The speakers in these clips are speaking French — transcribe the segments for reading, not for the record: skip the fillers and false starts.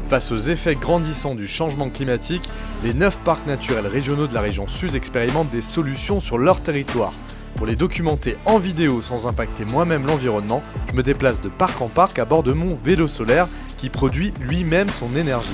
Face aux effets grandissants du changement climatique, les 9 parcs naturels régionaux de la région Sud expérimentent des solutions sur leur territoire. Pour les documenter en vidéo sans impacter moi-même l'environnement, je me déplace de parc en parc à bord de mon vélo solaire qui produit lui-même son énergie.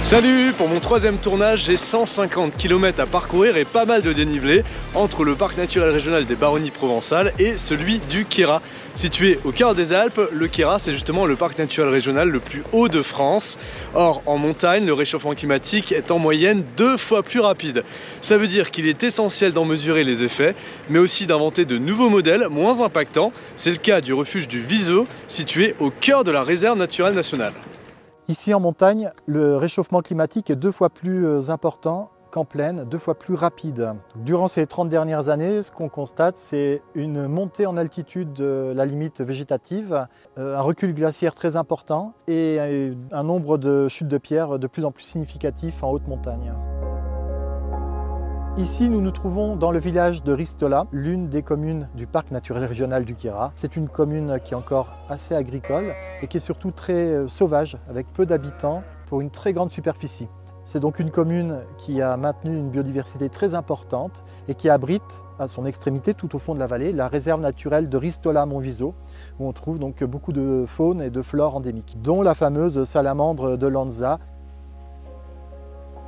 Salut! Pour mon troisième tournage, j'ai 150 km à parcourir et pas mal de dénivelé entre le parc naturel régional des Baronnies provençales et celui du Queyras. Situé au cœur des Alpes, le Queyras c'est justement le parc naturel régional le plus haut de France. Or, en montagne, le réchauffement climatique est en moyenne 2 fois plus rapide. Ça veut dire qu'il est essentiel d'en mesurer les effets, mais aussi d'inventer de nouveaux modèles moins impactants. C'est le cas du refuge du Viso, situé au cœur de la réserve naturelle nationale. Ici en montagne, le réchauffement climatique est 2 fois plus important qu'en plaine, 2 fois plus rapide. Durant ces 30 dernières années, ce qu'on constate, c'est une montée en altitude de la limite végétative, un recul glaciaire très important et un nombre de chutes de pierres de plus en plus significatif en haute montagne. Ici, nous nous trouvons dans le village de Ristola, l'une des communes du parc naturel régional du Queyras. C'est une commune qui est encore assez agricole et qui est surtout très sauvage, avec peu d'habitants pour une très grande superficie. C'est donc une commune qui a maintenu une biodiversité très importante et qui abrite à son extrémité, tout au fond de la vallée, la réserve naturelle de Ristola-Monviso, où on trouve donc beaucoup de faune et de flore endémiques, dont la fameuse salamandre de Lanza.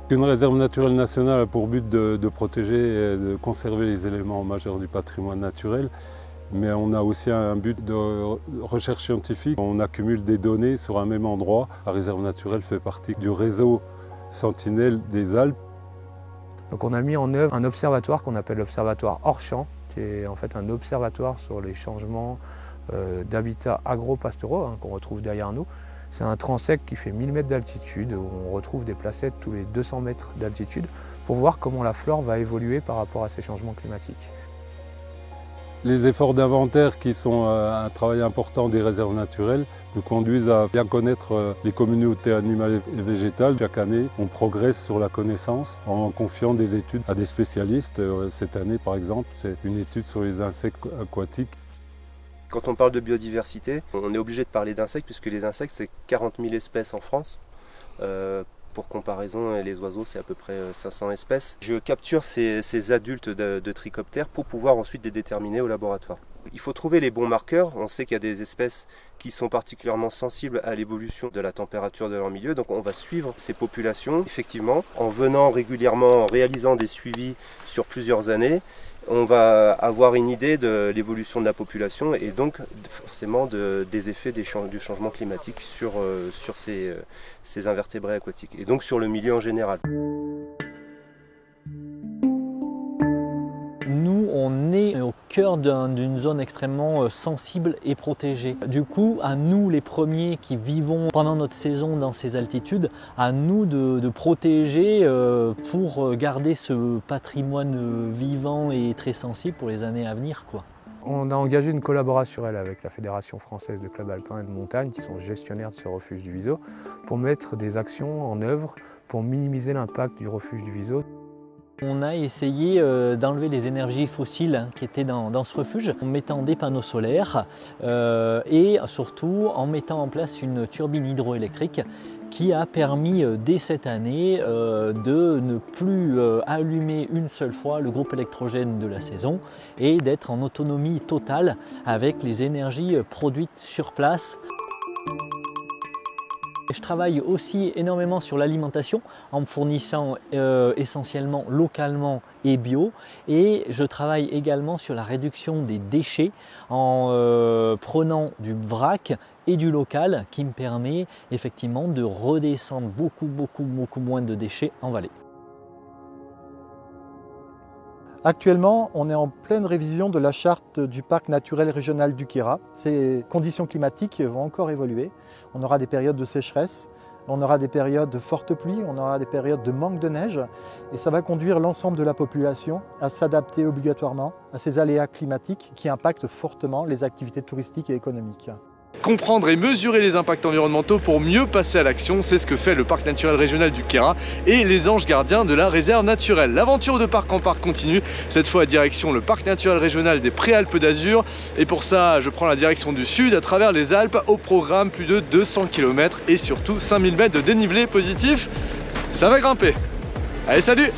Une réserve naturelle nationale a pour but de protéger et de conserver les éléments majeurs du patrimoine naturel, mais on a aussi un but de recherche scientifique. On accumule des données sur un même endroit. La réserve naturelle fait partie du réseau Sentinelle des Alpes. Donc on a mis en œuvre un observatoire qu'on appelle l'observatoire hors-champ, qui est en fait un observatoire sur les changements d'habitats agro-pastoraux qu'on retrouve derrière nous. C'est un transect qui fait 1000 mètres d'altitude, où on retrouve des placettes tous les 200 mètres d'altitude pour voir comment la flore va évoluer par rapport à ces changements climatiques. Les efforts d'inventaire, qui sont un travail important des réserves naturelles, nous conduisent à bien connaître les communautés animales et végétales. Chaque année, on progresse sur la connaissance en confiant des études à des spécialistes. Cette année, par exemple, c'est une étude sur les insectes aquatiques. Quand on parle de biodiversité, on est obligé de parler d'insectes puisque les insectes c'est 40 000 espèces en France. Pour comparaison, les oiseaux c'est à peu près 500 espèces. Je capture ces adultes de trichoptères pour pouvoir ensuite les déterminer au laboratoire. Il faut trouver les bons marqueurs. On sait qu'il y a des espèces qui sont particulièrement sensibles à l'évolution de la température de leur milieu. Donc on va suivre ces populations. Effectivement, en venant régulièrement, en réalisant des suivis sur plusieurs années, on va avoir une idée de l'évolution de la population et donc forcément des effets du changement climatique sur ces invertébrés aquatiques et donc sur le milieu en général. Nous, on est au cœur d'une zone extrêmement sensible et protégée. Du coup, à nous les premiers qui vivons pendant notre saison dans ces altitudes, à nous de protéger pour garder ce patrimoine vivant et très sensible pour les années à venir, quoi. On a engagé une collaboration avec la Fédération française de clubs alpins et de montagne, qui sont gestionnaires de ce refuge du Viso, pour mettre des actions en œuvre pour minimiser l'impact du refuge du Viso. On a essayé d'enlever les énergies fossiles qui étaient dans ce refuge en mettant des panneaux solaires et surtout en mettant en place une turbine hydroélectrique qui a permis dès cette année de ne plus allumer une seule fois le groupe électrogène de la saison et d'être en autonomie totale avec les énergies produites sur place. Je travaille aussi énormément sur l'alimentation en me fournissant essentiellement localement et bio, et je travaille également sur la réduction des déchets en prenant du vrac et du local qui me permet effectivement de redescendre beaucoup moins de déchets en vallée. Actuellement, on est en pleine révision de la charte du parc naturel régional du Queyras. Ces conditions climatiques vont encore évoluer. On aura des périodes de sécheresse, on aura des périodes de fortes pluies, on aura des périodes de manque de neige. Et ça va conduire l'ensemble de la population à s'adapter obligatoirement à ces aléas climatiques qui impactent fortement les activités touristiques et économiques. comprendre et mesurer les impacts environnementaux pour mieux passer à l'action. C'est ce que fait le parc naturel régional du Queyras et les anges gardiens de la réserve naturelle. L'aventure de parc en parc continue, cette fois direction le parc naturel régional des Préalpes d'Azur. Et pour ça, je prends la direction du sud à travers les Alpes. Au programme, plus de 200 km et surtout 5000 mètres de dénivelé positif. Ça va grimper. Allez, salut!